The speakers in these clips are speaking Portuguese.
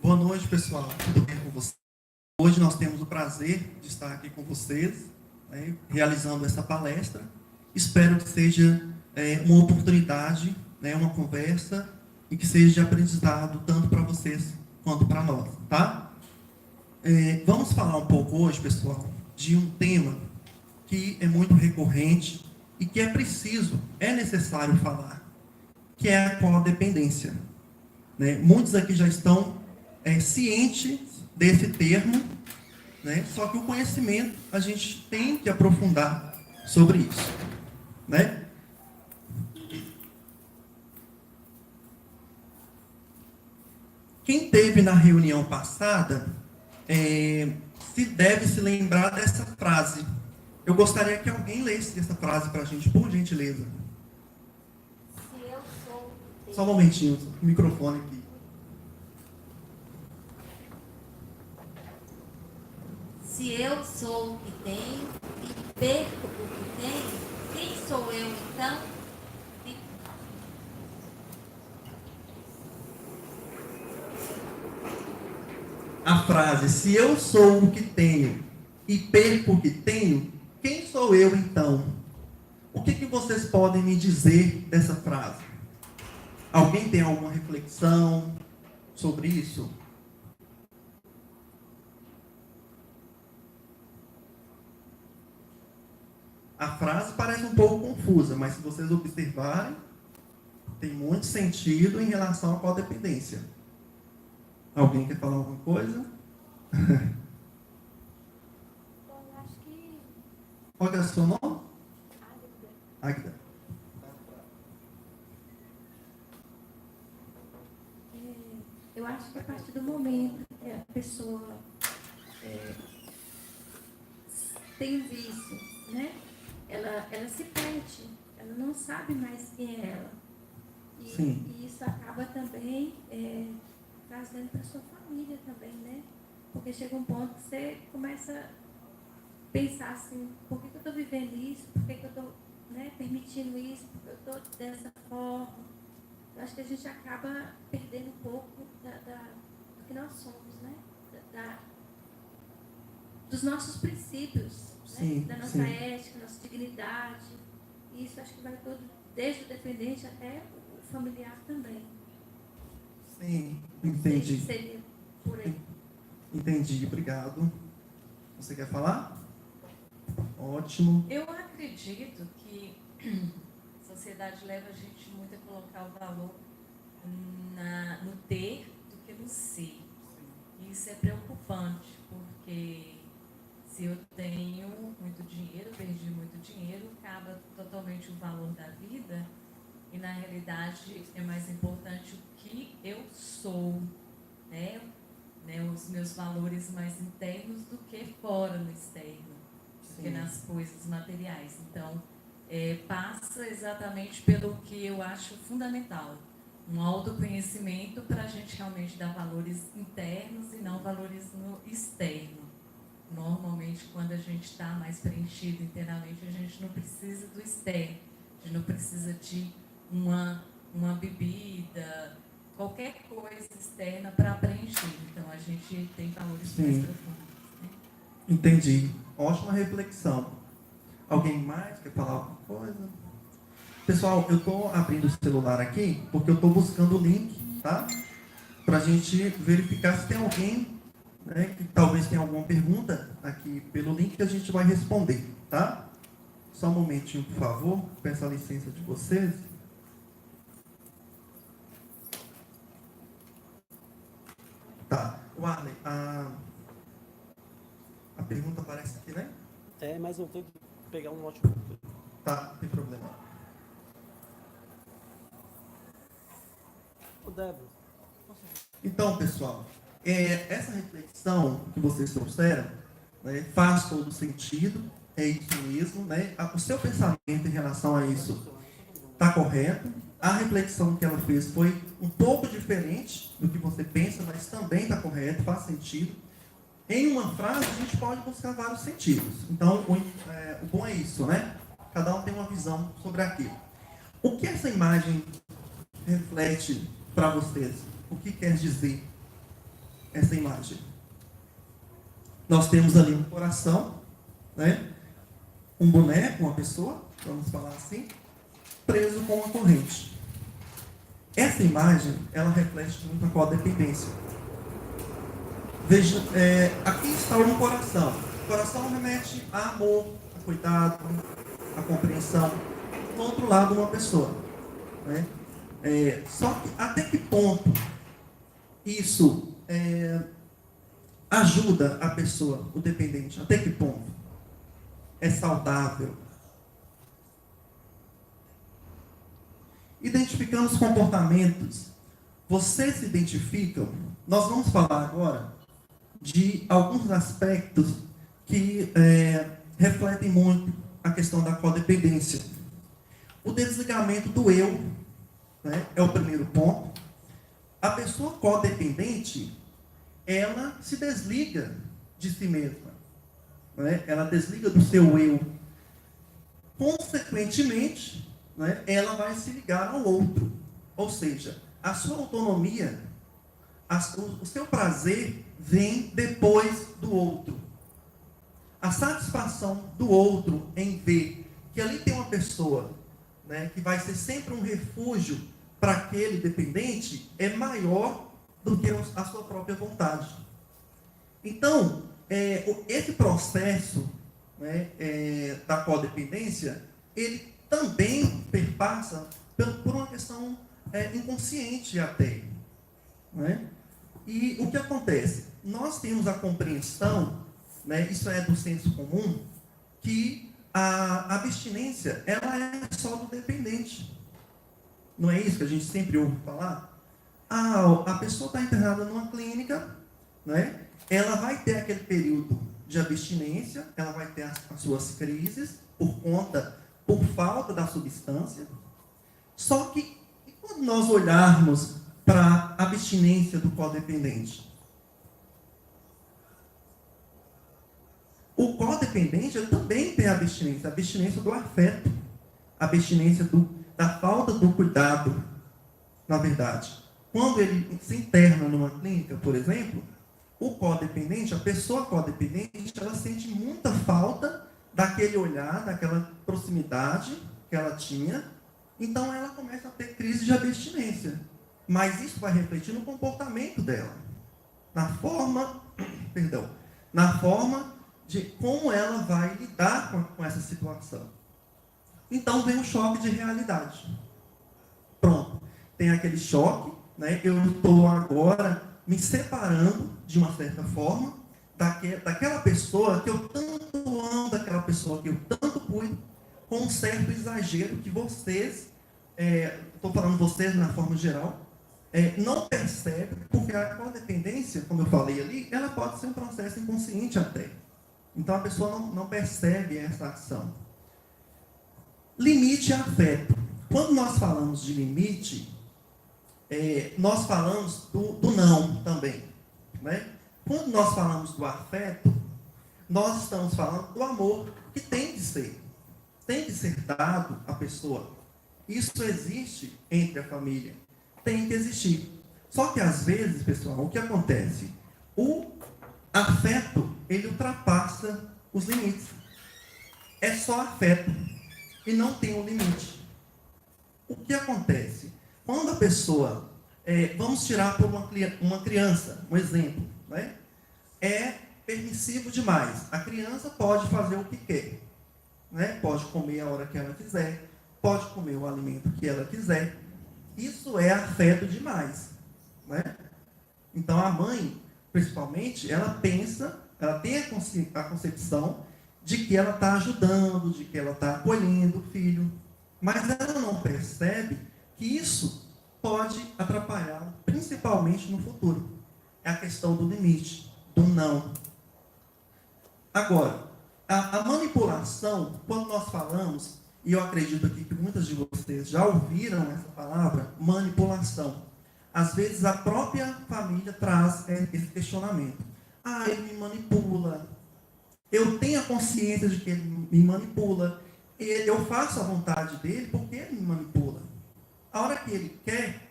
Boa noite, pessoal. Tudo bem com vocês? Hoje nós temos o prazer de estar aqui com vocês, né, realizando essa palestra. Espero que seja uma oportunidade, né, uma conversa, e que seja de aprendizado tanto para vocês quanto para nós, tá? Vamos falar um pouco hoje, pessoal, de um tema que é muito recorrente e que é necessário falar, que é a codependência. Né? Muitos aqui já estão cientes desse termo, né? Só que o conhecimento a gente tem que aprofundar sobre isso. Né? Quem esteve na reunião passada se deve se lembrar dessa frase. Eu gostaria que alguém lesse essa frase para a gente, por gentileza. Se eu sou... Só um momentinho, o microfone aqui. Se eu sou o que tenho e perco o que tenho, quem sou eu então? A frase, se eu sou o que tenho e perco o que tenho, quem sou eu então? O que vocês podem me dizer dessa frase? Alguém tem alguma reflexão sobre isso? A frase parece um pouco confusa, mas se vocês observarem, tem muito sentido em relação à codependência. Alguém quer falar alguma coisa? Eu acho que... Qual é o seu nome? Águida. Eu acho que a partir do momento que a pessoa tem um vício, né? Ela se perde, ela não sabe mais quem é ela. E isso acaba também trazendo para a sua família também, né? Porque chega um ponto que você começa a pensar assim, por que eu estou vivendo isso? Por que eu estou permitindo isso? Por que eu estou dessa forma? Eu acho que a gente acaba perdendo um pouco do que nós somos, né? Dos nossos princípios, Sim, né? Da nossa ética, nossa dignidade. E isso acho que vai todo, desde o dependente até o familiar também. Sim, entendi. Seria por aí. Entendi, obrigado. Você quer falar? Ótimo. Eu acredito que a sociedade leva a gente muito a colocar o valor no ter do que no ser. E isso é preocupante, porque se eu tenho muito dinheiro, perdi muito dinheiro, acaba totalmente o valor da vida. E, na realidade, é mais importante o que eu sou, né? Os meus valores mais internos do que fora no externo, do que nas coisas materiais. Então, passa exatamente pelo que eu acho fundamental, um autoconhecimento para a gente realmente dar valores internos e não valores no externo. Normalmente, quando a gente está mais preenchido internamente, a gente não precisa do externo, a gente não precisa de uma bebida, qualquer coisa externa para preencher. Então, a gente tem valores mais profundos. Né? Entendi. Ótima reflexão. Alguém mais quer falar alguma coisa? Pessoal, eu estou abrindo o celular aqui porque eu estou buscando o link, tá? Para a gente verificar se tem alguém, né, que talvez tenha alguma pergunta aqui pelo link que a gente vai responder, tá? Só um momentinho, por favor. Peço a licença de vocês. Tá. Warley, a pergunta aparece aqui, né? Mas eu tenho que pegar um notebook. Tá, não tem problema. Ô, Débora. Então, pessoal, essa reflexão que vocês trouxeram, né, faz todo sentido, é isso mesmo, né? O seu pensamento em relação a isso está correto. A reflexão que ela fez foi um pouco diferente do que você pensa, mas também está correto, faz sentido. Em uma frase, a gente pode buscar vários sentidos. Então, o bom é isso, né? Cada um tem uma visão sobre aquilo. O que essa imagem reflete para vocês? O que quer dizer? essa imagem? Nós temos ali um coração, né? Um boneco, uma pessoa, vamos falar assim, preso com uma corrente. Essa imagem, ela reflete muito a codependência. Veja, aqui está um coração. O coração remete a amor, a cuidado, a compreensão. Do outro lado, uma pessoa. Né? Só que até que ponto isso ajuda a pessoa, o dependente? Até que ponto? É saudável? Identificando os comportamentos, vocês se identificam? Nós vamos falar agora de alguns aspectos que refletem muito a questão da codependência. O desligamento do eu, né, é o primeiro ponto. A pessoa codependente, ela se desliga de si mesma. Né? Ela desliga do seu eu. Consequentemente, né, ela vai se ligar ao outro. Ou seja, a sua autonomia, o seu prazer vem depois do outro. A satisfação do outro em ver que ali tem uma pessoa, né, que vai ser sempre um refúgio para aquele dependente é maior do que a sua própria vontade. Então, esse processo, né, da codependência, ele também perpassa por uma questão inconsciente até. Né? E o que acontece? Nós temos a compreensão, né, isso é do senso comum, que a abstinência ela é só do dependente. Não é isso que a gente sempre ouve falar? A pessoa está internada numa clínica, né? Ela vai ter aquele período de abstinência, ela vai ter as suas crises por falta da substância. Só que, e quando nós olharmos para a abstinência do codependente? O codependente ele também tem a abstinência do afeto, a abstinência da falta do cuidado, na verdade. Quando ele se interna numa clínica, por exemplo, o codependente, a pessoa codependente, ela sente muita falta daquele olhar, daquela proximidade que ela tinha, então ela começa a ter crise de abstinência. Mas isso vai refletir no comportamento dela, na forma de como ela vai lidar com essa situação. Então vem um choque de realidade. Pronto, tem aquele choque, né? Eu estou agora me separando, de uma certa forma, daquela pessoa que eu tanto amo, daquela pessoa que eu tanto cuido, com um certo exagero que vocês, estou falando vocês na forma geral, não percebem, porque a codependência, como eu falei ali, ela pode ser um processo inconsciente até. Então a pessoa não percebe essa ação. Limite e afeto. Quando nós falamos de limite, nós falamos do não também. Né? Quando nós falamos do afeto, nós estamos falando do amor que tem de ser dado à pessoa. Isso existe entre a família. Tem que existir. Só que às vezes, pessoal, o que acontece? O afeto, ele ultrapassa os limites. É só afeto e não tem um limite. O que acontece? Quando a pessoa, vamos tirar por uma criança, um exemplo, né? É permissivo demais. A criança pode fazer o que quer, né? Pode comer a hora que ela quiser, pode comer o alimento que ela quiser. Isso é afeto demais, né? Então a mãe, principalmente, ela pensa, ela tem a concepção de que ela está ajudando, de que ela está acolhendo o filho, mas ela não percebe que isso pode atrapalhá-la, principalmente no futuro. É a questão do limite, do não. Agora, a manipulação, quando nós falamos, e eu acredito aqui que muitas de vocês já ouviram essa palavra, manipulação. Às vezes a própria família traz esse questionamento. Ele me manipula. Eu tenho a consciência de que ele me manipula. Eu faço a vontade dele porque ele me manipula. A hora que ele quer,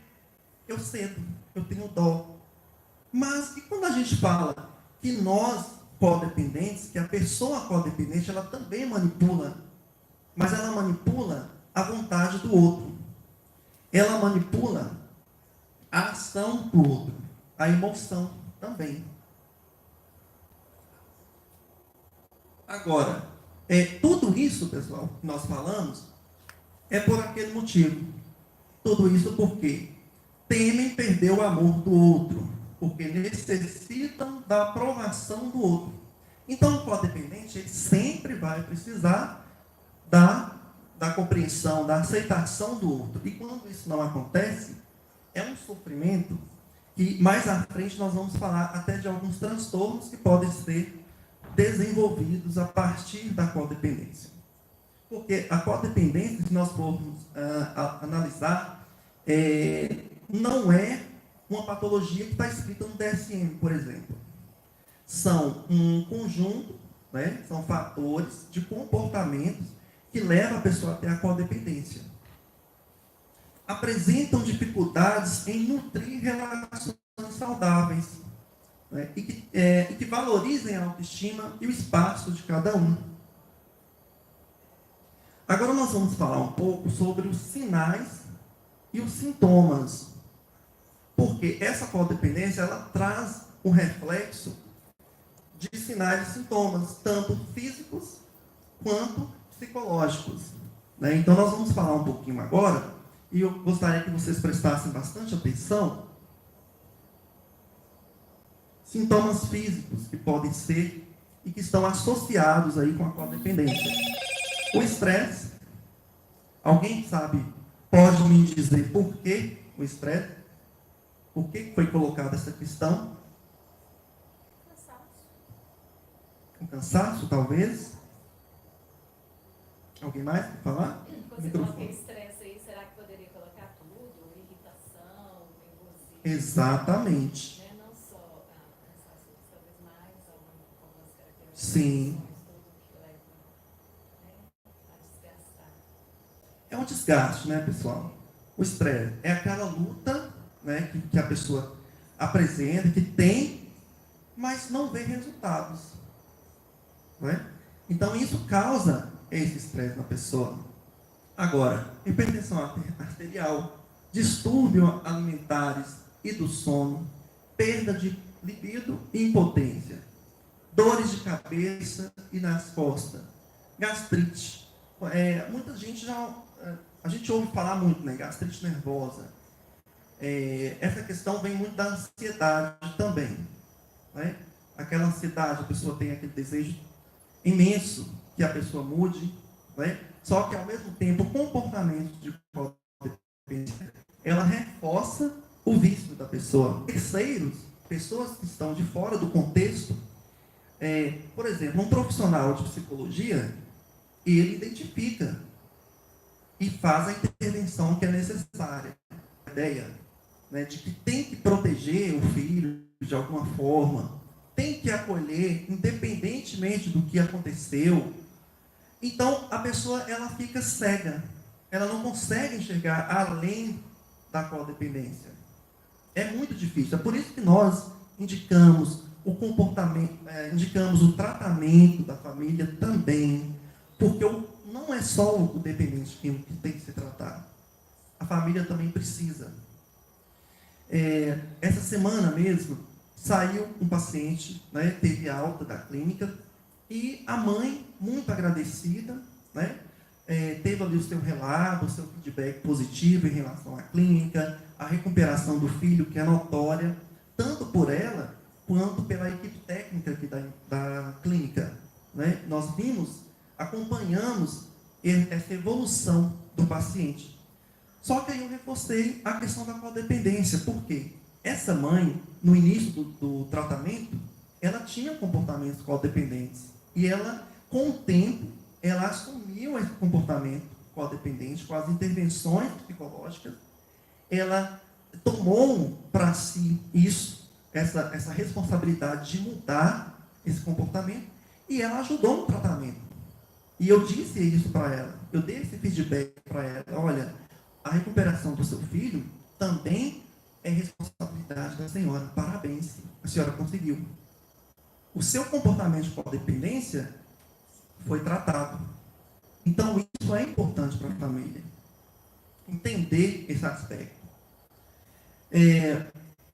eu cedo, eu tenho dó. Mas e quando a gente fala que nós, codependentes, que a pessoa codependente, ela também manipula, mas ela manipula a vontade do outro. Ela manipula a ação do outro, a emoção também. Agora, tudo isso, pessoal, que nós falamos, é por aquele motivo. Tudo isso porque temem perder o amor do outro, porque necessitam da aprovação do outro. Então, o codependente, ele sempre vai precisar da compreensão, da aceitação do outro. E quando isso não acontece, é um sofrimento que mais à frente nós vamos falar até de alguns transtornos que podem ser desenvolvidos a partir da codependência. Porque a codependência, se nós formos analisar, não é uma patologia que está escrita no DSM, por exemplo. São um conjunto, né, são fatores de comportamentos que levam a pessoa a ter a codependência. Apresentam dificuldades em nutrir relações saudáveis, né, e que valorizem a autoestima e o espaço de cada um. Agora nós vamos falar um pouco sobre os sinais e os sintomas. Porque essa codependência, ela traz um reflexo de sinais e sintomas, tanto físicos quanto psicológicos. Né? Então nós vamos falar um pouquinho agora, e eu gostaria que vocês prestassem bastante atenção. Sintomas físicos que podem ser e que estão associados aí com a codependência. O estresse. Alguém sabe, pode me dizer por que o estresse? Por que foi colocada essa questão? Cansaço. Um cansaço, talvez? Alguém mais quer falar? Quando você coloca estresse aí, será que poderia colocar tudo? Irritação, nervosismo? Exatamente. Né? Não só cansaço, talvez mais algumas características. Sim. Tudo que leva, né, a desgastar. É um desgaste, né, pessoal? O estresse é aquela luta, né, que a pessoa apresenta, que tem, mas não vê resultados. Né? Então, isso causa esse estresse na pessoa. Agora, hipertensão arterial, distúrbios alimentares e do sono, perda de libido e impotência, dores de cabeça e nas costas, gastrite. Muita gente a gente ouve falar muito, né? Gastrite nervosa. Essa questão vem muito da ansiedade também. Né? Aquela ansiedade, a pessoa tem aquele desejo imenso que a pessoa mude, né? Só que ao mesmo tempo o comportamento de codependência, ela reforça o vício da pessoa. Terceiros, pessoas que estão de fora do contexto, por exemplo, um profissional de psicologia, ele identifica e faz a intervenção que é necessária. A ideia, né, de que tem que proteger o filho de alguma forma, tem que acolher, independentemente do que aconteceu. Então, a pessoa, ela fica cega. Ela não consegue enxergar além da codependência. É muito difícil. É por isso que nós indicamos o comportamento, indicamos o tratamento da família também. Porque não é só o dependente que tem que se tratar. A família também precisa. Essa semana mesmo, saiu um paciente, né, teve alta da clínica, e a mãe, muito agradecida, né, teve ali o seu relato, o seu feedback positivo em relação à clínica, a recuperação do filho, que é notória, tanto por ela, quanto pela equipe técnica aqui da clínica. Né? Nós acompanhamos essa evolução do paciente. Só que aí eu reforcei a questão da codependência. Por quê? Essa mãe, no início do tratamento, ela tinha comportamentos codependentes. E ela, com o tempo, ela assumiu esse comportamento codependente, com as intervenções psicológicas. Ela tomou para si essa responsabilidade de mudar esse comportamento, e ela ajudou no tratamento. E eu disse isso para ela, eu dei esse feedback para ela: olha, a recuperação do seu filho também é responsabilidade da senhora. Parabéns, a senhora conseguiu. O seu comportamento de codependência foi tratado. Então, isso é importante para a família. Entender esse aspecto.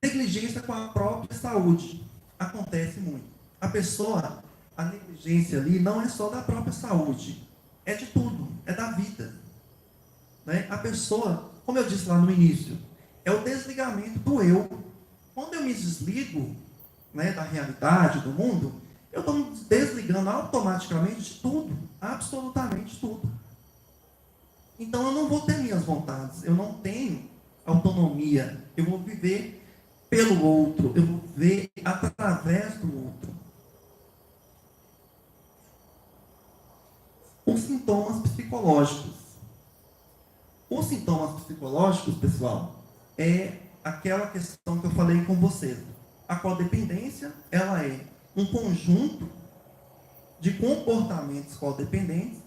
Negligência com a própria saúde. Acontece muito. A negligência ali não é só da própria saúde. É de tudo. É da vida. Né? A pessoa, como eu disse lá no início, é o desligamento do eu. Quando eu me desligo, né, da realidade, do mundo, eu estou me desligando automaticamente de tudo. Absolutamente tudo. Então eu não vou ter minhas vontades. Eu não tenho autonomia. Eu vou viver pelo outro. Eu vou viver através do outro. Os sintomas psicológicos. Os sintomas psicológicos, pessoal, é aquela questão que eu falei com vocês. A codependência, ela é um conjunto de comportamentos codependentes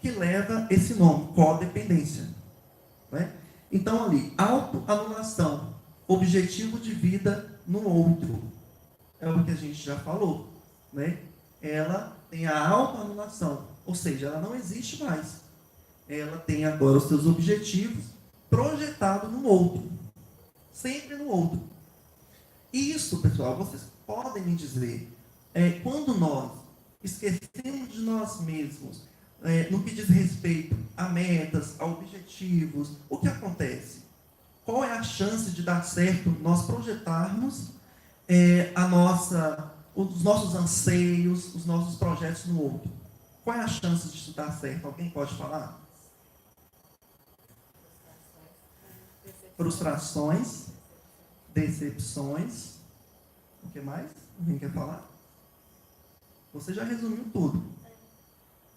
que leva esse nome, codependência. Né? Então, ali, autoanulação, objetivo de vida no outro. É o que a gente já falou. Né? Ela tem a autoanulação, ou seja, ela não existe mais. Ela tem agora os seus objetivos projetados no outro. Sempre no outro. Isso, pessoal, vocês podem me dizer, quando nós esquecemos de nós mesmos, no que diz respeito a metas, a objetivos, o que acontece? Qual é a chance de dar certo nós projetarmos os nossos anseios, os nossos projetos no outro? Qual é a chance disso dar certo? Alguém pode falar? Frustrações, decepções. O que mais? Alguém quer falar? Você já resumiu tudo.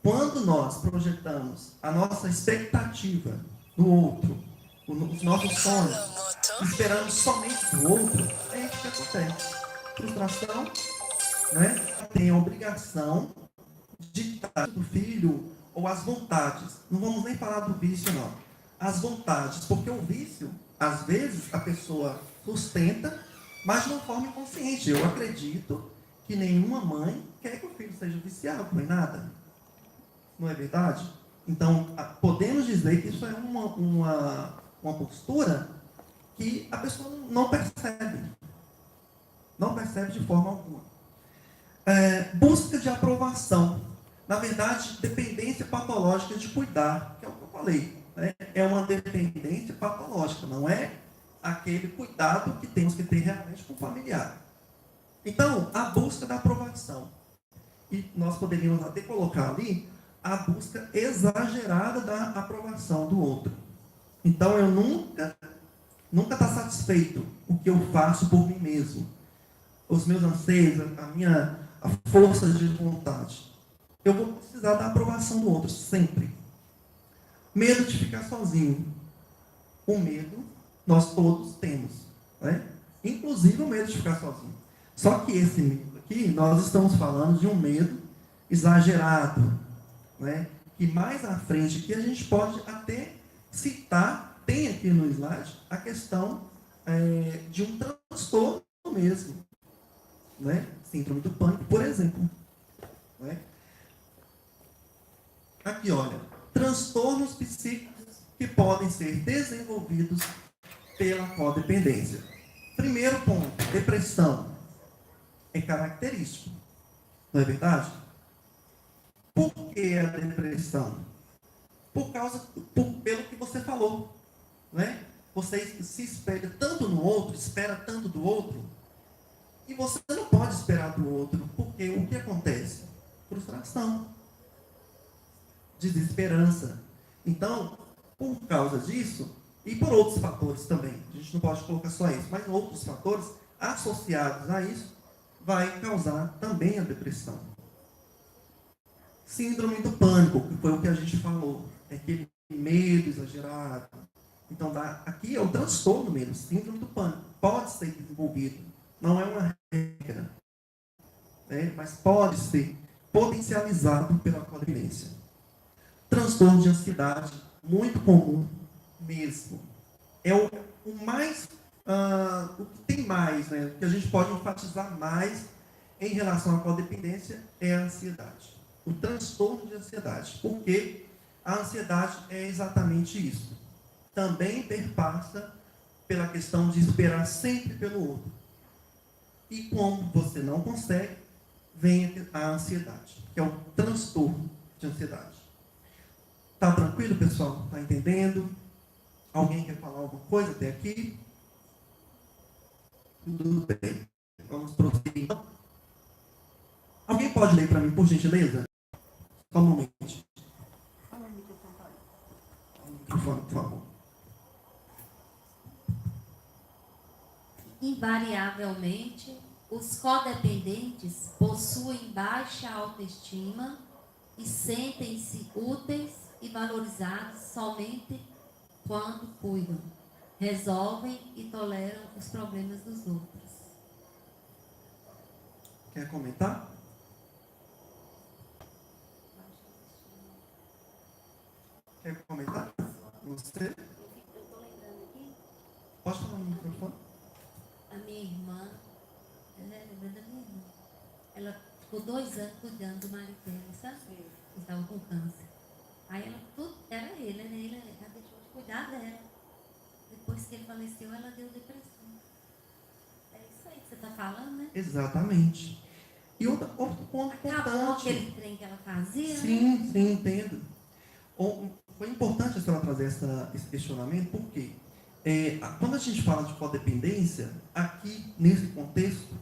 Quando nós projetamos a nossa expectativa no outro, os nossos sonhos, esperando somente do outro, é isso que acontece. Frustração, né? Tem a obrigação de dar do filho, ou as vontades. Não vamos nem falar do vício, não. As vontades, porque o vício, às vezes, a pessoa sustenta, mas de uma forma inconsciente. Eu acredito que nenhuma mãe quer que o filho seja viciado, não é nada. Não é verdade? Então, podemos dizer que isso é uma postura que a pessoa não percebe. Não percebe de forma alguma. Busca de aprovação. Na verdade, dependência patológica de cuidar, que é o que eu falei. Né? É uma dependência patológica, não é aquele cuidado que temos que ter realmente com o familiar. Então, a busca da aprovação. E nós poderíamos até colocar ali a busca exagerada da aprovação do outro. Então, eu nunca está satisfeito o que eu faço por mim mesmo. Os meus anseios, a força de vontade. Eu vou precisar da aprovação do outro, sempre. Medo de ficar sozinho. O medo, nós todos temos. Né? Inclusive o medo de ficar sozinho. Só que esse medo aqui, nós estamos falando de um medo exagerado. Né? Que mais à frente, que a gente pode até citar, tem aqui no slide, a questão de um transtorno mesmo. Né? Síndrome do pânico, por exemplo. Né? Aqui, olha, transtornos psíquicos que podem ser desenvolvidos pela codependência. Primeiro ponto, depressão. É característico. Não é verdade? Por que a depressão? Pelo que você falou. Né? Você se espelha tanto no outro, espera tanto do outro, e você não pode esperar do outro, porque o que acontece? Frustração. Desesperança. Então, por causa disso, e por outros fatores também, a gente não pode colocar só isso, mas outros fatores associados a isso, vai causar também a depressão. Síndrome do pânico, que foi o que a gente falou, é aquele medo exagerado. Então, aqui é o transtorno mesmo, síndrome do pânico. Pode ser desenvolvido, não é uma regra, né? Mas pode ser potencializado pela codependência. Transtorno de ansiedade, muito comum mesmo. É o mais O que tem mais, né? O que a gente pode enfatizar mais em relação à codependência é a ansiedade. O transtorno de ansiedade. Porque a ansiedade é exatamente isso. Também perpassa pela questão de esperar sempre pelo outro. E como você não consegue, vem a ansiedade, que é o transtorno de ansiedade. Tá tranquilo, pessoal? Tá entendendo? Alguém quer falar alguma coisa até aqui? Tudo bem. Vamos prosseguir. Alguém pode ler para mim, por gentileza? Só um momento. Fala no microfone, por favor. Invariavelmente, os codependentes possuem baixa autoestima e sentem-se úteis e valorizados somente quando cuidam, resolvem e toleram os problemas dos outros. Quer comentar? Quer comentar? Você? Eu estou lembrando aqui, Pode falar no microfone? a minha irmã, lembrando da minha irmã, ela ficou 2 anos cuidando do marido dela, sabe? Ele estava com câncer. Aí ela, tudo, era ele, ela deixou de cuidar dela. Depois que ele faleceu, ela deu depressão. É isso aí que você está falando, né? Exatamente. E outro ponto Acabou importante. aquele trem que ela fazia, né? Sim, entendo. Foi importante a senhora trazer esse questionamento, porque quando a gente fala de codependência, aqui nesse contexto,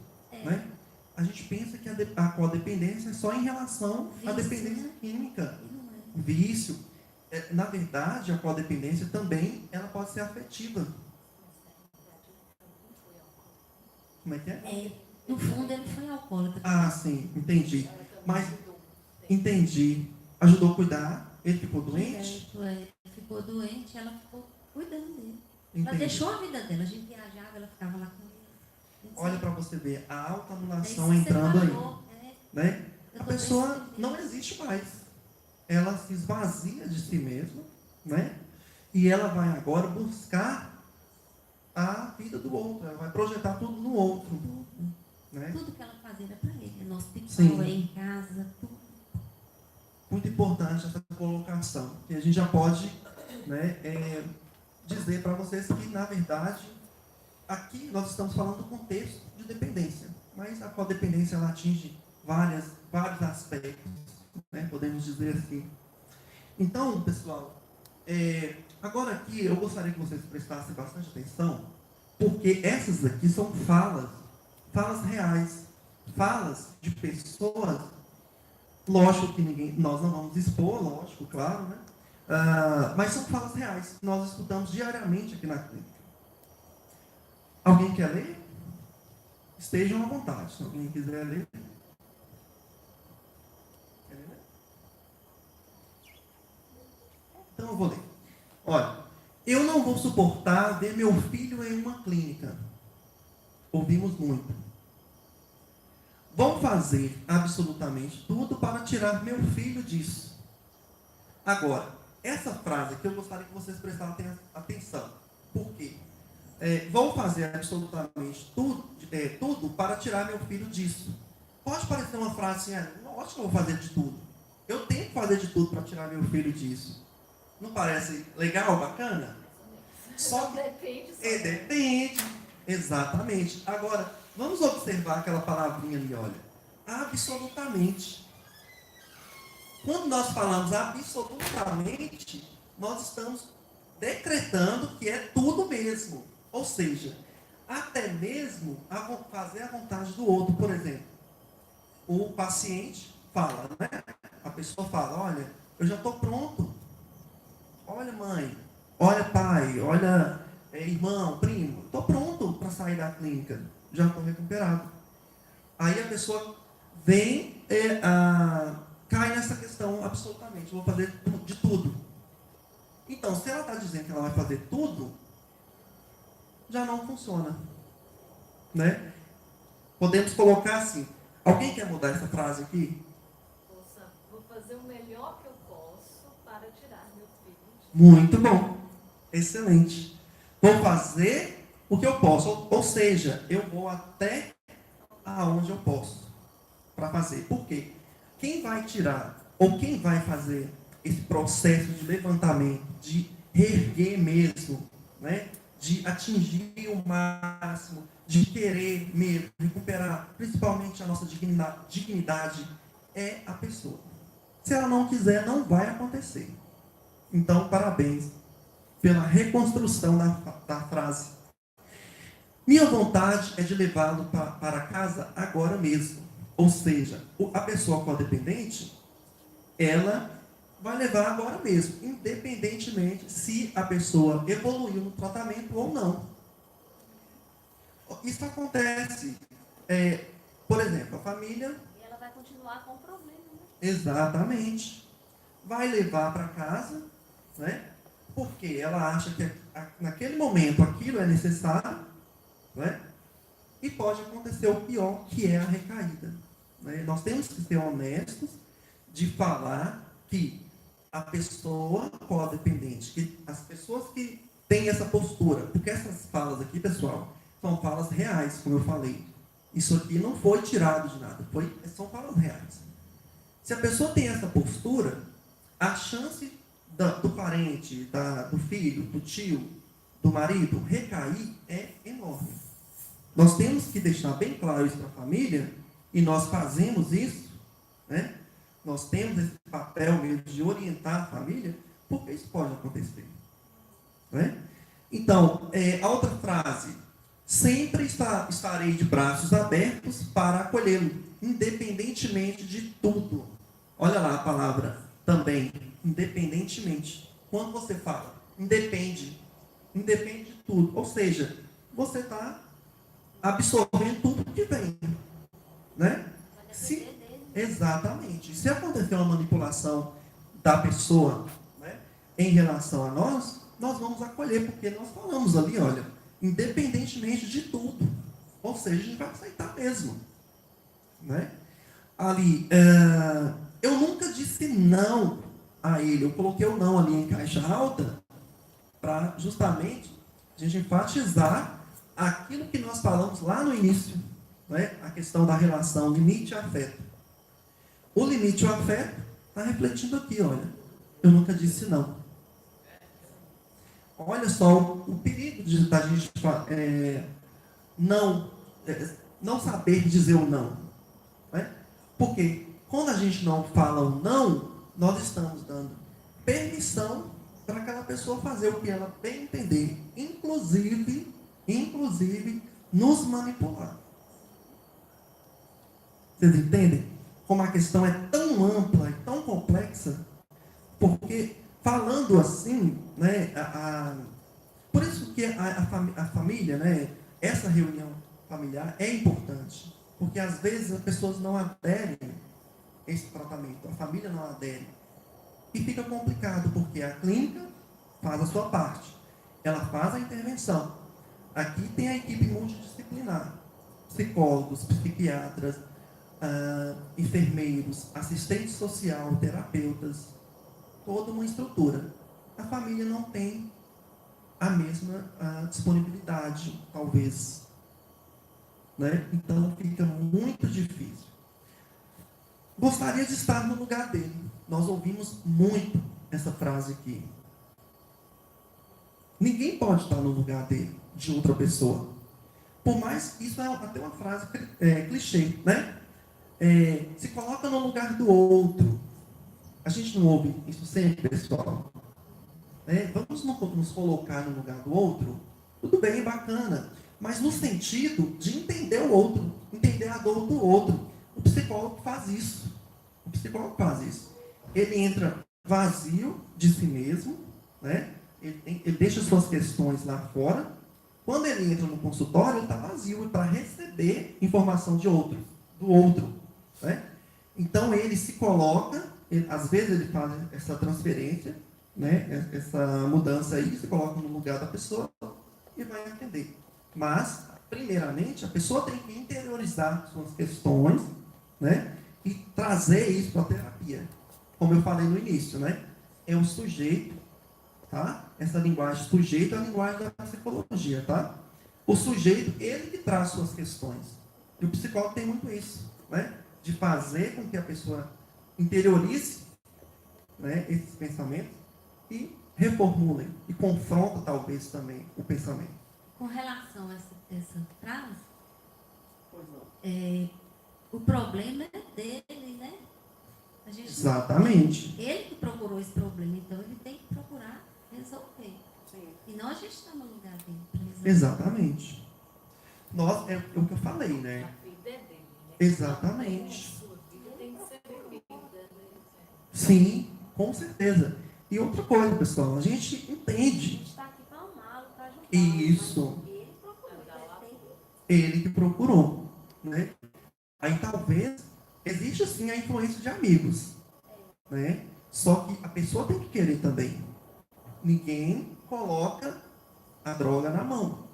né, a gente pensa que a codependência é só em relação à dependência química, vício. Na verdade, a codependência também ela pode ser afetiva. Como é que é? No fundo, ele foi alcoólatra. Ah, sim, entendi. Mas, entendi. Ajudou a cuidar? Ele ficou doente? Ele ficou doente, ela ficou cuidando dele. Entendi. Ela deixou a vida dela. A gente viajava, ela ficava lá com ele. Olha para você ver, a autoanulação Daí, entrando separou, aí. Né? A pessoa percebendo. não existe mais. Ela se esvazia de si mesma, né? E ela vai agora buscar a vida do outro. Ela vai projetar tudo no outro. Né? Tudo que ela fazia era para ele. No hospital, Sim. em casa, tudo. Muito importante essa colocação. E a gente já pode, né, dizer para vocês que, na verdade, aqui nós estamos falando do contexto de dependência. Mas a codependência ela atinge vários aspectos, né, podemos dizer assim. Então, pessoal, agora aqui eu gostaria que vocês prestassem bastante atenção, porque essas aqui são falas reais, falas de pessoas. Lógico que nós não vamos expor, lógico, claro, né? Mas são falas reais que nós escutamos diariamente aqui na clínica. Alguém quer ler? Estejam à vontade, se alguém quiser ler. Quer ler? Então eu vou ler. Olha, eu não vou suportar ver meu filho em uma clínica. Ouvimos muito. Vão fazer absolutamente tudo para tirar meu filho disso. Agora, essa frase que eu gostaria que vocês prestassem atenção. Por quê? Vão fazer absolutamente tudo para tirar meu filho disso. Pode parecer uma frase assim, lógico que eu vou fazer de tudo. Eu tenho que fazer de tudo para tirar meu filho disso. Não parece legal, bacana? Só que depende. Exatamente. Agora, vamos observar aquela palavrinha ali, olha. Absolutamente. Quando nós falamos absolutamente, nós estamos decretando que é tudo mesmo. Ou seja, até mesmo fazer a vontade do outro. Por exemplo, o paciente fala, né? A pessoa fala, olha, eu já estou pronto. Olha, mãe. Olha, pai. Olha, irmão, primo. Estou pronto para sair da clínica. Já estou recuperado. Aí a pessoa vem cai nessa questão absolutamente. Vou fazer de tudo. Então, se ela está dizendo que ela vai fazer tudo, já não funciona. Né? Podemos colocar assim. Alguém quer mudar essa frase aqui? Vou fazer o melhor que eu posso para tirar meu filho. Muito bom. Excelente. Vou fazer o que eu posso. Ou seja, eu vou até aonde eu posso para fazer. Por quê? Quem vai tirar, ou quem vai fazer esse processo de levantamento, de reerguer mesmo, né? De atingir o máximo, de querer mesmo recuperar, principalmente a nossa dignidade, é a pessoa. Se ela não quiser, não vai acontecer. Então, parabéns pela reconstrução da frase. Minha vontade é de levá-lo para casa agora mesmo. Ou seja, a pessoa codependente, ela vai levar agora mesmo, independentemente se a pessoa evoluiu no tratamento ou não. Isso acontece, por exemplo, a família... E ela vai continuar com o problema, né? Exatamente. Vai levar para casa, né? Porque ela acha que naquele momento aquilo é necessário, né? E pode acontecer o pior, que é a recaída. Né? Nós temos que ser honestos de falar que a pessoa codependente, que as pessoas que têm essa postura, porque essas falas aqui, pessoal, são falas reais, como eu falei. Isso aqui não foi tirado de nada, são falas reais. Se a pessoa tem essa postura, a chance do parente, do filho, do tio, do marido recair é enorme. Nós temos que deixar bem claro isso para a família, e nós fazemos isso, né? Nós temos esse papel mesmo de orientar a família, porque isso pode acontecer. Né? Então, a outra frase, sempre estarei de braços abertos para acolhê-lo, independentemente de tudo. Olha lá a palavra também, independentemente. Quando você fala, independe de tudo. Ou seja, você está absorvendo tudo que vem. Né? Exatamente. Se acontecer uma manipulação da pessoa, né, em relação a nós vamos acolher, porque nós falamos ali, olha, independentemente de tudo. Ou seja, a gente vai aceitar mesmo. Né? Ali, eu nunca disse não a ele, eu coloquei o não ali em caixa alta, para justamente a gente enfatizar aquilo que nós falamos lá no início, né? A questão da relação limite e afeto. O limite e o afeto está refletindo aqui, olha, eu nunca disse não. Olha só o perigo da gente não saber dizer o não. Né? Porque quando a gente não fala o não, nós estamos dando permissão para aquela pessoa fazer o que ela bem entender, inclusive nos manipular. Vocês entendem como a questão é tão ampla e tão complexa? Porque falando assim, né, por isso que a família, né, essa reunião familiar é importante, porque às vezes as pessoas não aderem a esse tratamento, a família não adere. E fica complicado, porque a clínica faz a sua parte, ela faz a intervenção. Aqui tem a equipe multidisciplinar, psicólogos, psiquiatras, enfermeiros, assistente social, terapeutas, toda uma estrutura. A família não tem a mesma disponibilidade, talvez. Né? Então fica muito difícil. Gostaria de estar no lugar dele. Nós ouvimos muito essa frase aqui. Ninguém pode estar no lugar dele, de outra pessoa. Por mais, isso é até uma frase clichê, né? Se coloca no lugar do outro. A gente não ouve isso sempre, pessoal. Vamos nos colocar no lugar do outro? Tudo bem, bacana. Mas no sentido de entender o outro, entender a dor do outro. O psicólogo faz isso. Ele entra vazio de si mesmo, né? Ele deixa suas questões lá fora. Quando ele entra no consultório, ele está vazio para receber informação do outro. Né? Então ele se coloca, às vezes ele faz essa transferência, né? Essa mudança aí, se coloca no lugar da pessoa e vai atender. Mas, primeiramente, a pessoa tem que interiorizar suas questões, né? E trazer isso para a terapia. Como eu falei no início, né? É o sujeito, tá? Essa linguagem sujeito é a linguagem da psicologia, tá? o sujeito, ele que traz suas questões. E o psicólogo tem muito isso, né? De fazer com que a pessoa interiorize, né, esses pensamentos e reformulem. E confronta, talvez, também o pensamento. Com relação a essa frase, Pois não. o problema é dele, né? A gente Exatamente. ele que procurou esse problema, então ele tem que procurar resolver. Sim. E nós já estamos no lugar dele para resolver. Exatamente. Nós, é o que eu falei, A né? vida é dele, né? Exatamente. A sua vida tem que ser vivida, né? Sim, com certeza. E outra coisa, pessoal, a gente A entende gente está aqui para amá-lo, para ajudá-lo. isso, Mas ele procurou, então ele tem ele que procurou, né? Aí talvez existe sim a influência de amigos, né? Só que a pessoa tem que querer também. Ninguém coloca a droga na mão.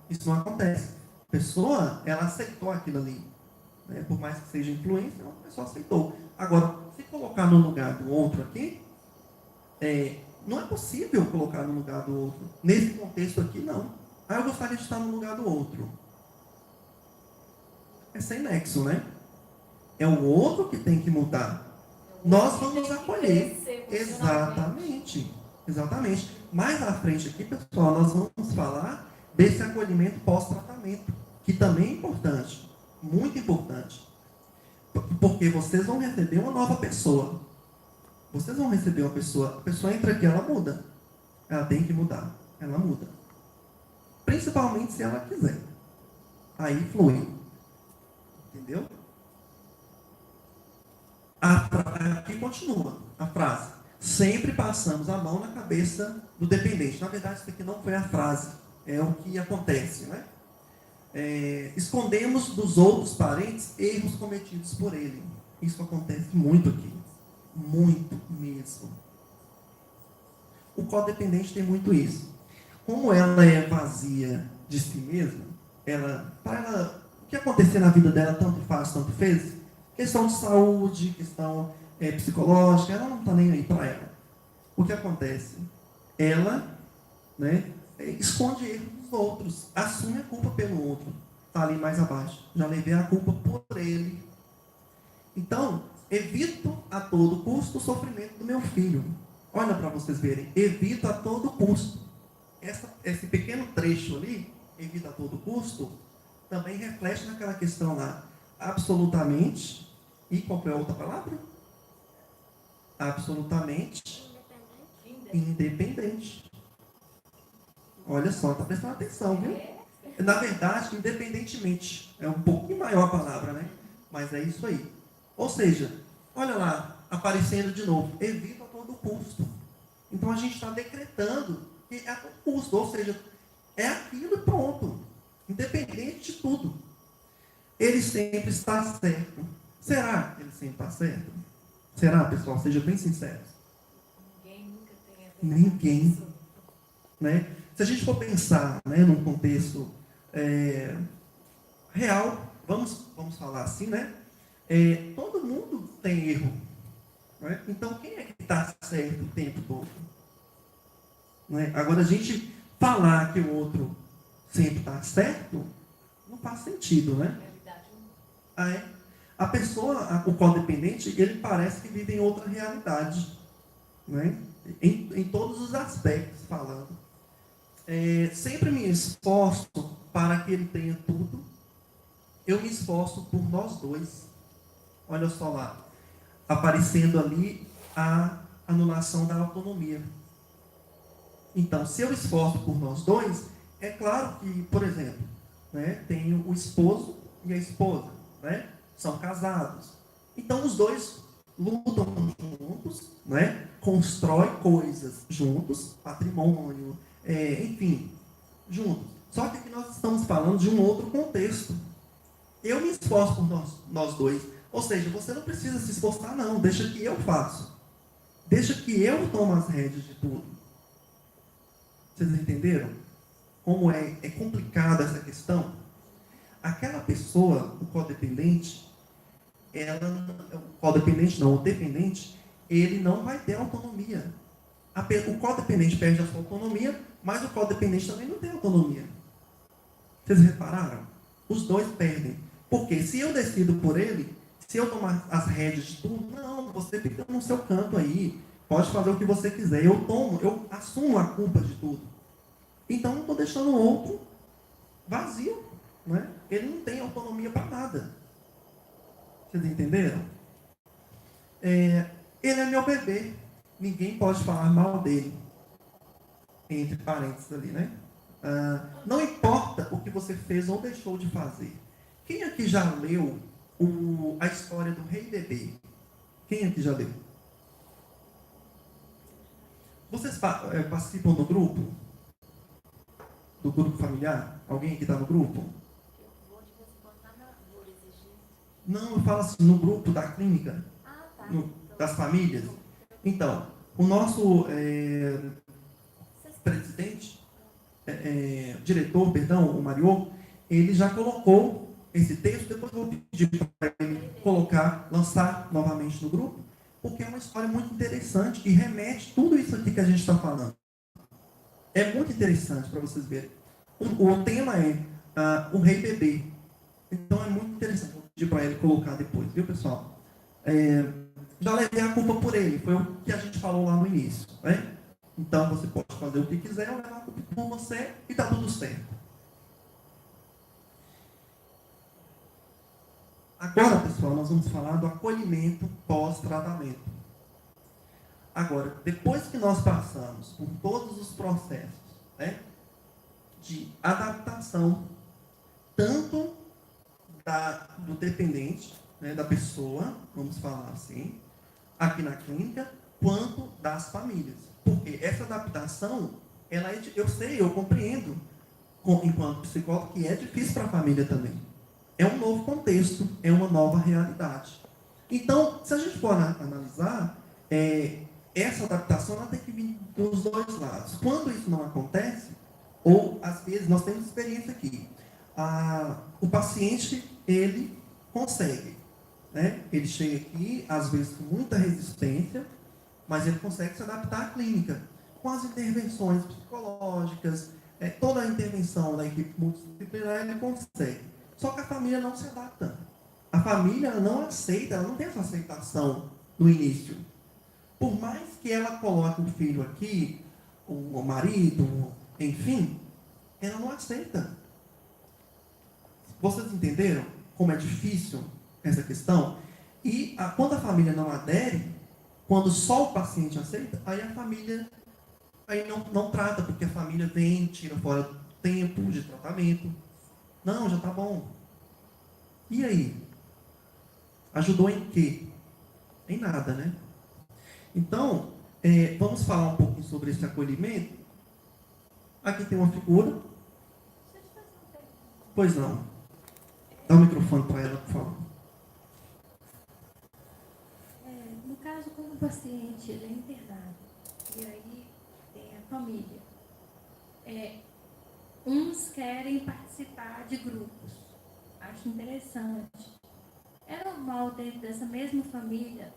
Isso não acontece. A pessoa, ela aceitou aquilo ali, né? Por mais que seja influência, a pessoa aceitou. Agora, se colocar no lugar do outro aqui, não é possível colocar no lugar do outro. Nesse contexto aqui, não. Eu gostaria de estar no lugar do outro. É sem nexo, né? É o outro que tem que mudar. Nós vamos acolher. Exatamente. Exatamente. Mais à frente aqui, pessoal, nós vamos falar desse acolhimento pós-tratamento, que também é importante. Muito importante. Porque vocês vão receber uma nova pessoa. Vocês vão receber uma pessoa. A pessoa entra aqui, ela muda. Ela tem que mudar. Ela muda. Principalmente se ela quiser. Aí flui. Entendeu? Aqui continua a frase. Sempre passamos a mão na cabeça do dependente. Na verdade, isso aqui não foi a frase. É o que acontece, né? Escondemos dos outros parentes erros cometidos por ele. Isso acontece muito aqui. Muito mesmo. O codependente tem muito isso. Como ela é vazia de si mesma, o que acontecer na vida dela tanto faz, tanto fez, questão de saúde, questão psicológica, ela não está nem aí para ela. O que acontece? Ela, né, esconde erros dos outros, assume a culpa pelo outro. Está ali mais abaixo. Já levei a culpa por ele. Então, evito a todo custo o sofrimento do meu filho. Olha para vocês verem. Evito a todo custo. Esse pequeno trecho ali, evito a todo custo, também reflete naquela questão lá. Absolutamente. E qual foi a outra palavra? Absolutamente independente. Olha só, está prestando atenção, viu? Na verdade, independentemente. É um pouquinho maior a palavra, né? Mas é isso aí. Ou seja, olha lá, aparecendo de novo. Evita a todo custo. Então a gente está decretando que é a todo custo. Ou seja, é aquilo e pronto. Independente de tudo. Ele sempre está certo. Será que ele sempre está certo? Será, pessoal? Seja bem sinceros. Ninguém nunca tem a Ninguém. Né? Se a gente for pensar, né, num contexto real, vamos falar assim, né? Todo mundo tem erro. Né? Então, quem é que está certo o tempo todo? Né? Agora, a gente falar que o outro sempre está certo, não faz sentido, né? A pessoa, o codependente, ele parece que vive em outra realidade. Né? Em todos os aspectos, falando. Sempre me esforço para que ele tenha tudo. Eu me esforço por nós dois. Olha só lá. Aparecendo ali a anulação da autonomia. Então, se eu esforço por nós dois, é claro que, por exemplo, né, tenho o esposo e a esposa, né, são casados. Então, os dois lutam juntos, né, constroem coisas juntos, patrimônio, enfim, juntos. Só que aqui nós estamos falando de um outro contexto. Eu me esforço por nós dois. Ou seja, você não precisa se esforçar, não. Deixa que eu faço. Deixa que eu tomo as rédeas de tudo. Vocês entenderam? Como é complicada essa questão? Aquela pessoa, o codependente, o dependente, ele não vai ter autonomia. O codependente perde a sua autonomia, mas o codependente também não tem autonomia. Vocês repararam? Os dois perdem. Porque se eu decido por ele, se eu tomar as rédeas de tudo, não, você fica no seu canto aí, pode fazer o que você quiser. Eu assumo a culpa de tudo. Então, eu estou deixando o outro vazio. Né? Ele não tem autonomia para nada. Vocês entenderam? Ele é meu bebê. Ninguém pode falar mal dele. Entre parênteses ali, né? Não importa o que você fez ou deixou de fazer. Quem aqui já leu a história do Rei Bebê? Quem aqui já leu? Vocês participam do grupo? Do grupo familiar? Alguém aqui está no grupo? Não, eu falo assim, no grupo da clínica, das famílias. Então, o nosso presidente, diretor, perdão, o Mario, ele já colocou esse texto, depois eu vou pedir para ele lançar novamente no grupo, porque é uma história muito interessante e remete tudo isso aqui que a gente está falando. É muito interessante para vocês verem. O tema é o Rei Bebê. Então é muito interessante. Vou pedir para ele colocar depois, viu, pessoal? Já levei a culpa por ele, foi o que a gente falou lá no início, né? Então você pode fazer o que quiser, eu levo a culpa por você e está tudo certo. Agora, pessoal, nós vamos falar do acolhimento pós-tratamento. Agora, depois que nós passamos por todos os processos, né, de adaptação, tanto do dependente, né, da pessoa, vamos falar assim, aqui na clínica, quanto das famílias. Porque essa adaptação, eu compreendo, enquanto psicólogo, que é difícil para a família também. É um novo contexto, é uma nova realidade. Então, se a gente for analisar, essa adaptação ela tem que vir dos dois lados. Quando isso não acontece, ou às vezes, nós temos experiência aqui, o paciente, ele consegue, né? Ele chega aqui, às vezes com muita resistência, mas ele consegue se adaptar à clínica, com as intervenções psicológicas, toda a intervenção da equipe multidisciplinar, ele consegue. Só que a família não se adapta. A família não aceita, ela não tem essa aceitação no início. Por mais que ela coloque o filho aqui, o marido, enfim, ela não aceita. Vocês entenderam como é difícil essa questão? E quando a família não adere, quando só o paciente aceita, aí a família não trata, porque a família vem, tira fora do tempo de tratamento. Não, já está bom. E aí? Ajudou em quê? Em nada, né? Então, vamos falar um pouquinho sobre esse acolhimento. Aqui tem uma figura. Pois não. Dá o microfone para ela, por favor. No caso, quando o paciente ele é internado, e aí tem a família, uns querem participar de grupos. Acho interessante. É normal dentro dessa mesma família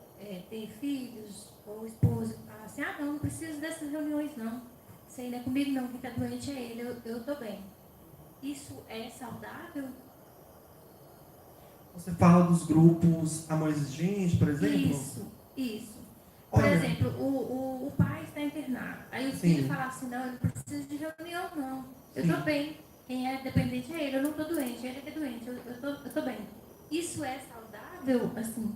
ter filhos ou esposo que fala assim, não preciso dessas reuniões não. Isso aí não é comigo não, quem está doente é ele, eu estou bem. Isso é saudável? Você fala dos grupos amor exigente, por exemplo? Isso. Por exemplo, o pai está internado. Aí o filho fala assim, não, eu não preciso de reunião não. Eu estou bem. Quem é dependente é ele, eu não estou doente, ele é doente, eu estou bem. Isso é saudável, assim?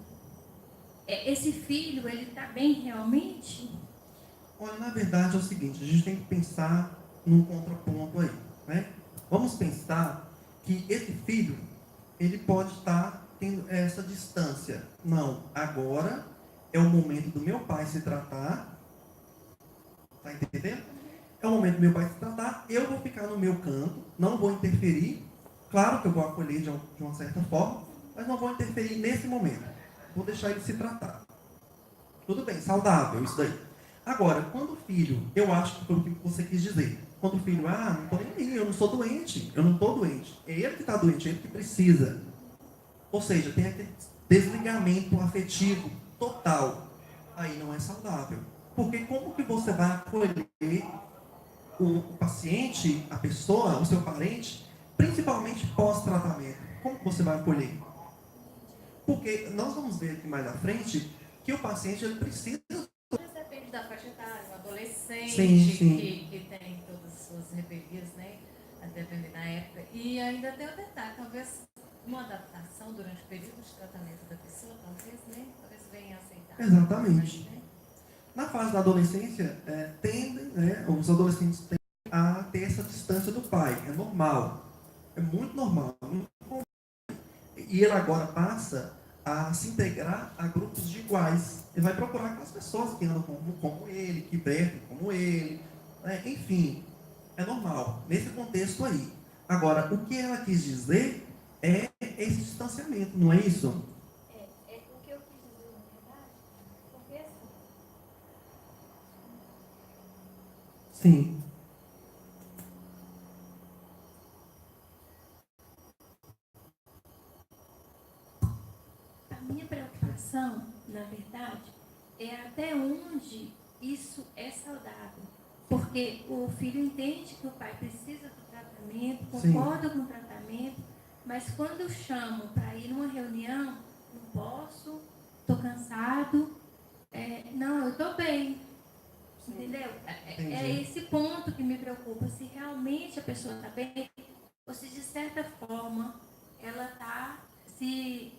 Esse filho, ele está bem realmente? Olha, na verdade é o seguinte, a gente tem que pensar num contraponto aí, né? Vamos pensar que esse filho, ele pode estar tendo essa distância. Não, agora é o momento do meu pai se tratar, tá entendendo? É o momento do meu pai se tratar, eu vou ficar no meu canto, não vou interferir. Claro que eu vou acolher de uma certa forma, mas não vou interferir nesse momento. Vou deixar ele se tratar. Tudo bem, saudável isso daí. Agora, quando o filho, eu acho que foi o que você quis dizer, quando o filho, não estou nem aí, eu não sou doente, eu não estou doente. É ele que está doente, é ele que precisa. Ou seja, tem aquele desligamento afetivo total. Aí não é saudável. Porque como que você vai acolher o paciente, a pessoa, o seu parente, principalmente pós-tratamento. Como que você vai acolher? Porque nós vamos ver aqui mais à frente que o paciente ele precisa. Depende da faixa etária, um adolescente Sim. Que tem todas as suas rebelias, né? A depender da época. E ainda tem o detalhe, talvez uma adaptação durante o período de tratamento da pessoa, talvez venha a aceitar. Exatamente. Né? Na fase da adolescência, os adolescentes tendem a ter essa distância do pai. É normal. É muito normal. E ele agora passa a se integrar a grupos de iguais. Ele vai procurar aquelas pessoas que andam como ele, que bebem como ele. Enfim, é normal. Nesse contexto aí. Agora, o que ela quis dizer é esse distanciamento, não é isso? O que eu quis dizer, na verdade, porque assim, Sim. a minha preocupação, na verdade, é até onde isso é saudável. Porque o filho entende que o pai precisa do tratamento, concorda com o tratamento, mas quando eu chamo para ir numa reunião, não posso, estou cansado, não, eu estou bem. Entendeu? É esse ponto que me preocupa, se realmente a pessoa está bem, ou se de certa forma ela está se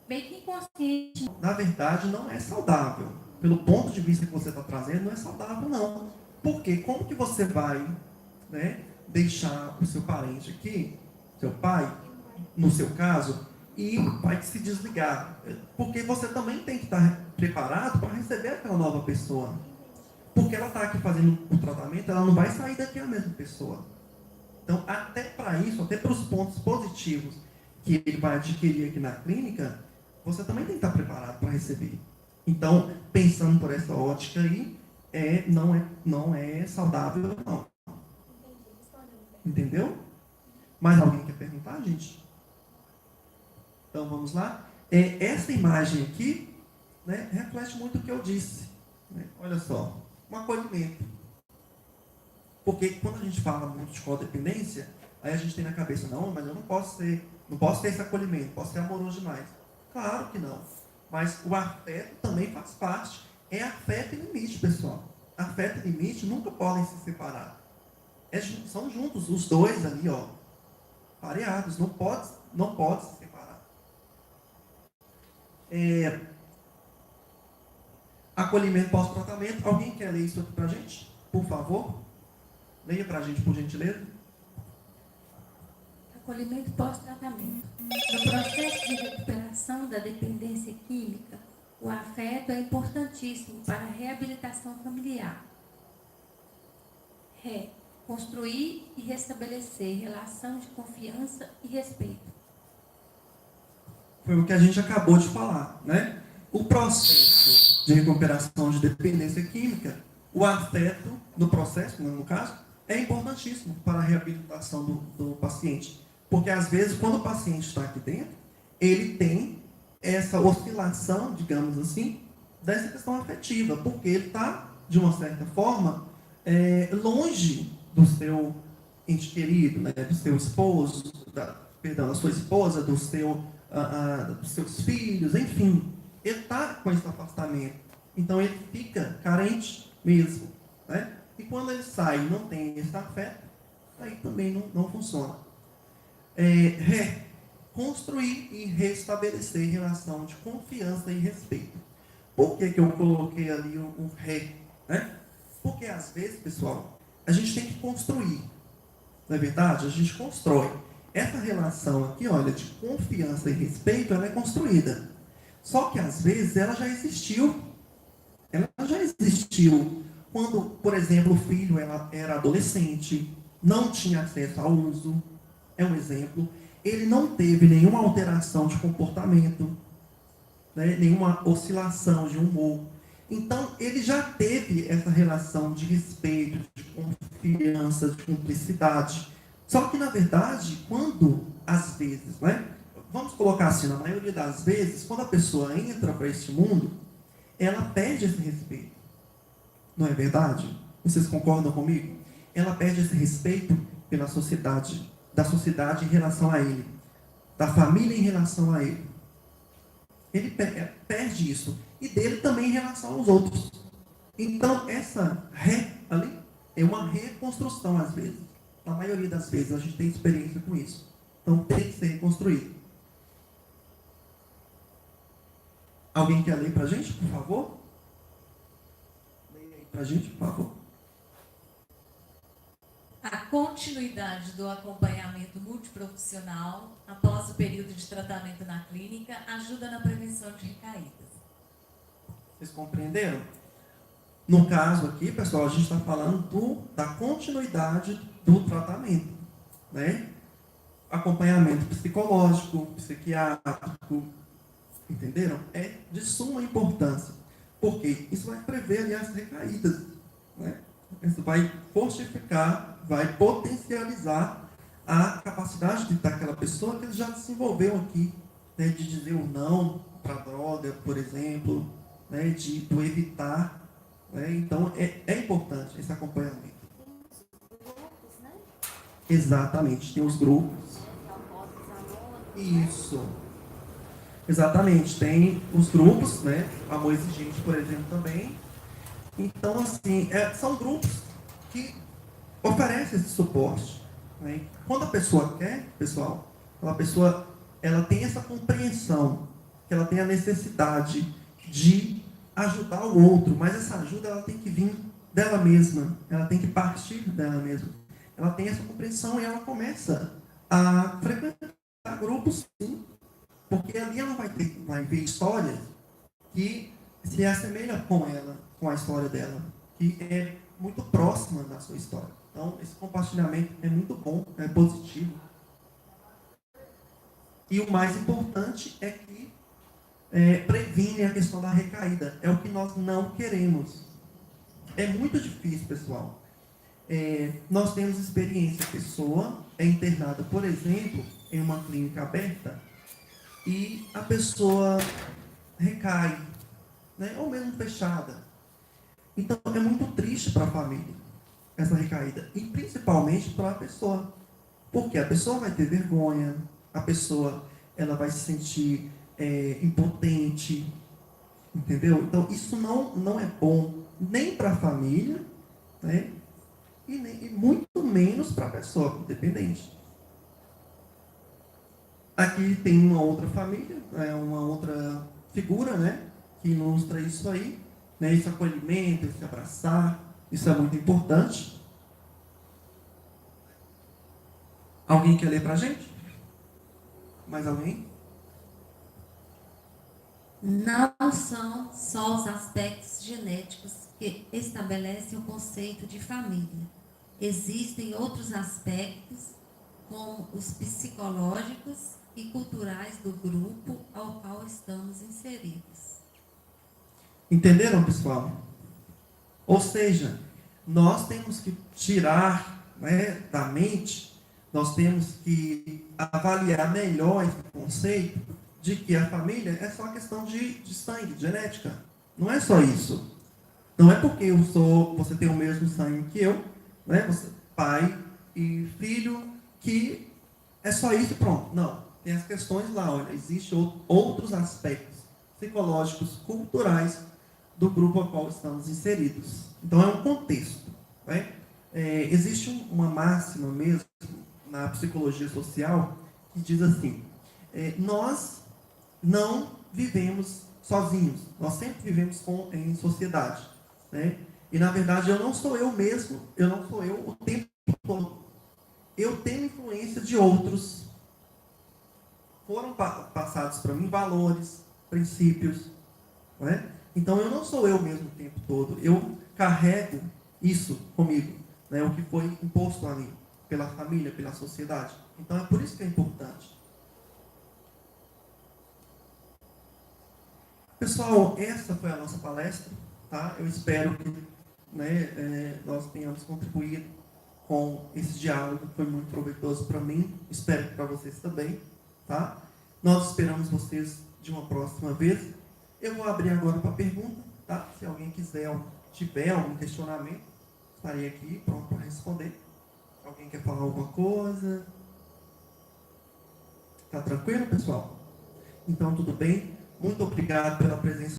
meio que inconsciente. Na verdade, não é saudável. Pelo ponto de vista que você está trazendo, não é saudável, não. Porque como que você vai, deixar o seu parente aqui, seu pai, no seu caso, e vai se desligar? Porque você também tem que estar preparado para receber aquela nova pessoa. Porque ela está aqui fazendo o tratamento, ela não vai sair daqui a mesma pessoa. Então, até para isso, até para os pontos positivos que ele vai adquirir aqui na clínica, você também tem que estar preparado para receber. Então, pensando por essa ótica aí, não é saudável, não. Entendeu? Mais alguém quer perguntar, gente? Então, vamos lá. Essa imagem aqui, reflete muito o que eu disse. Olha só, um acolhimento. Porque quando a gente fala muito de codependência, aí a gente tem na cabeça, não, mas eu não posso ter esse acolhimento, posso ser amoroso demais. Claro que não. Mas o afeto também faz parte. É afeto e limite, pessoal. Afeto e limite nunca podem se separar. São juntos, os dois ali, pareados. Não pode se separar. Acolhimento pós-tratamento. Alguém quer ler isso aqui pra gente? Por favor. Leia pra gente, por gentileza. Acolhimento pós-tratamento. No processo de recuperação da dependência química, o afeto é importantíssimo para a reabilitação familiar. Construir e restabelecer relação de confiança e respeito. Foi o que a gente acabou de falar, né? O processo de recuperação de dependência química, o afeto no processo, no caso, é importantíssimo para a reabilitação do paciente. Porque, às vezes, quando o paciente está aqui dentro, ele tem essa oscilação, digamos assim, dessa questão afetiva, porque ele está, de uma certa forma, longe do seu ente querido, do seu esposo, da sua esposa, dos seus filhos, enfim. Ele está com esse afastamento. Então, ele fica carente mesmo. E quando ele sai e não tem esse afeto, aí também não funciona. Construir e restabelecer relação de confiança e respeito. Por que eu coloquei ali o ré? Porque às vezes, pessoal, a gente tem que construir. Não é verdade? A gente constrói. Essa relação aqui, olha, de confiança e respeito, ela é construída. Só que às vezes ela já existiu. Ela já existiu quando, por exemplo, o filho era adolescente, não tinha acesso ao uso. É um exemplo. Ele não teve nenhuma alteração de comportamento, nenhuma oscilação de humor. Então, ele já teve essa relação de respeito, de confiança, de cumplicidade. Só que, na verdade, quando, às vezes, vamos colocar assim, na maioria das vezes, quando a pessoa entra para este mundo, ela perde esse respeito. Não é verdade? Vocês concordam comigo? Ela perde esse respeito pela sociedade da sociedade em relação a ele, da família em relação a ele. Ele perde isso. E dele também em relação aos outros. Então, essa ali é uma reconstrução, às vezes. Na maioria das vezes, a gente tem experiência com isso. Então, tem que ser reconstruído. Alguém quer ler para a gente, por favor? Leia aí para a gente, por favor. A continuidade do acompanhamento multiprofissional após o período de tratamento na clínica ajuda na prevenção de recaídas. Vocês compreenderam? No caso aqui, pessoal, a gente está falando da continuidade do tratamento, né? Acompanhamento psicológico, psiquiátrico, entenderam? É de suma importância, porque isso vai prever ali as recaídas, né? Isso vai fortificar, vai potencializar a capacidade daquela pessoa que ele já desenvolveu aqui, né? De dizer o não para a droga, por exemplo, né? Do evitar. Então, é importante esse acompanhamento. Tem os grupos, né? Exatamente, tem os grupos. Isso. Exatamente, tem os grupos, né? Amor Exigente, por exemplo, também. Então, assim, são grupos que oferecem esse suporte. Né? Quando a pessoa quer, pessoal, a pessoa ela tem essa compreensão, que ela tem a necessidade de ajudar o outro, mas essa ajuda ela tem que vir dela mesma, ela tem que partir dela mesma. Ela tem essa compreensão e ela começa a frequentar grupos, sim, porque ali ela vai ver histórias que se assemelham com ela, com a história dela, que é muito próxima da sua história. Então, esse compartilhamento é muito bom, é positivo. E o mais importante é que previne a questão da recaída. É o que nós não queremos. É muito difícil, pessoal. Nós temos experiência. A pessoa é internada, por exemplo, em uma clínica aberta e a pessoa recai, né? Ou mesmo fechada. Então, é muito triste para a família essa recaída. E principalmente para a pessoa. Porque a pessoa vai ter vergonha, a pessoa ela vai se sentir impotente, entendeu? Então, isso não é bom nem para a família, né? E muito menos para a pessoa dependente. Aqui tem uma outra família, uma outra figura, né? Que ilustra isso aí, né? Esse acolhimento, esse abraçar, isso é muito importante. Alguém quer ler para a gente? Mais alguém? Não são só os aspectos genéticos que estabelecem o conceito de família. Existem outros aspectos, como os psicológicos e culturais do grupo ao qual estamos inseridos. Entenderam, pessoal? Ou seja, nós temos que tirar, né, da mente, nós temos que avaliar melhor esse conceito de que a família é só uma questão de sangue, de genética. Não é só isso. Não é porque você tem o mesmo sangue que eu, né? Você, pai e filho, que é só isso e pronto. Não. Tem as questões lá, olha, existem outros aspectos psicológicos, culturais do grupo ao qual estamos inseridos. Então é um contexto. Né? Existe uma máxima mesmo na psicologia social que diz assim, nós não vivemos sozinhos, nós sempre vivemos em sociedade, né? E na verdade eu não sou eu mesmo, eu não sou eu o tempo todo. Eu tenho influência de outros. Foram passados para mim valores, princípios, né? Então eu não sou eu mesmo o tempo todo, eu carrego isso comigo, né? O que foi imposto a mim pela família, pela sociedade. Então é por isso que é importante. Pessoal, essa foi a nossa palestra, tá? Eu espero que, né, nós tenhamos contribuído com esse diálogo, que foi muito proveitoso para mim, espero que para vocês também, tá? Nós esperamos vocês de uma próxima vez. Eu vou abrir agora para pergunta, tá? Se alguém tiver algum questionamento, estarei aqui pronto para responder. Alguém quer falar alguma coisa? Tá tranquilo, pessoal? Então, tudo bem? Muito obrigado pela presença